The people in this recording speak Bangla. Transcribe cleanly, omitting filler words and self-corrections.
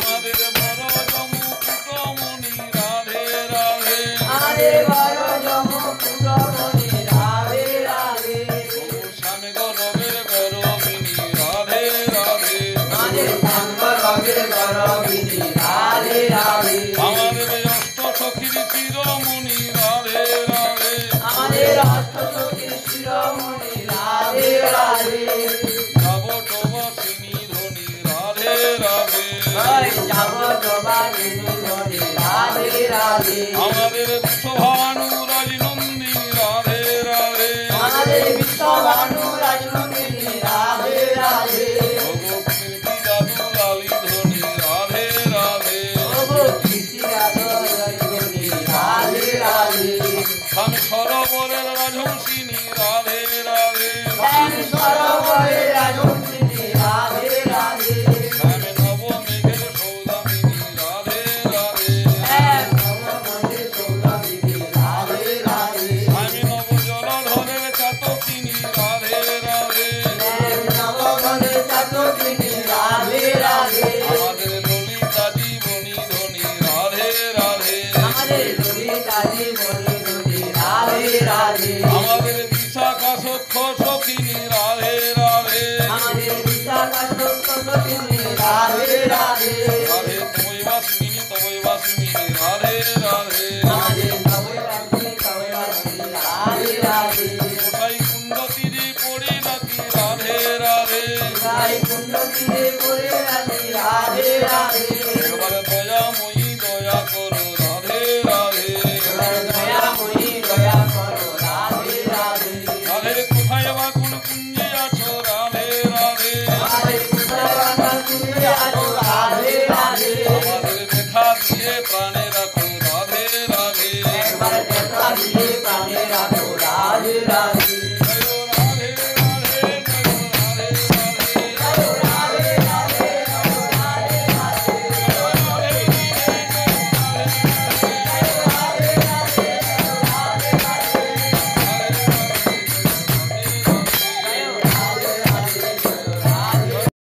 আমাদের বড় জমপুটমণি রাধে রাধে আমাদের বড় জমপুটমণি রাধে রাধে স্বামী গরবের গরবিনী রাধে রাধে আমাদের সাঙ্গরবের গরবিনী রাধে রাধে আমাদের অষ্ট সখীর শিরোমণি রাধে রাধে আমাদের অষ্টসখীর শিরোমণি রাধে রাধে যাবটবাসিনী ধনী রাধে রাধে যাবটবাসিনী ধনী রাধে রাধে আমাদের বিশ্বভানু রাজনন্দিনী রাধে রাধে আমাদের বিশ্বভানু রাজনন্দিনী রাধে রাধে কীর্তি জাদু লালী ধনী রাধে রাধে কীর্তি যাদব রাজনন্দিনী রাধে রাধে স্বামী সরোবরের রাজহংসিনী রাধে রাধে স্বামী সরোবরের রাজহংসিনী রাধে রাধে স্বামী নবমেঘের সৌদামিনী রাধে রাধে নবমণি সৌদামিনী রাধে রাধে স্বামী নবজলধরের চাতকিনী রাধে রাধে নবমণি চাতকিনী রাধে রাধে আমাদের ললিতা জীবনী ধনী রাধে রাধে আমাদের ললিতা জীবনী ধনী রাধে রাধে আমাদের বিশাখা সখ্য সখিনী রাধে রাধে আমাদের বিশাখা সত্যসখিনী রাধে রাধে রাধে তবৈ বাসমিনী রাধে রাধে আমাদের নববাসিনী সবাইবাসিনী রাধে রাধে কোথায় কুণ্ড তীরে পড়ে নাকি রাধে রাধে তাই কুণ্ড তীরে পড়ে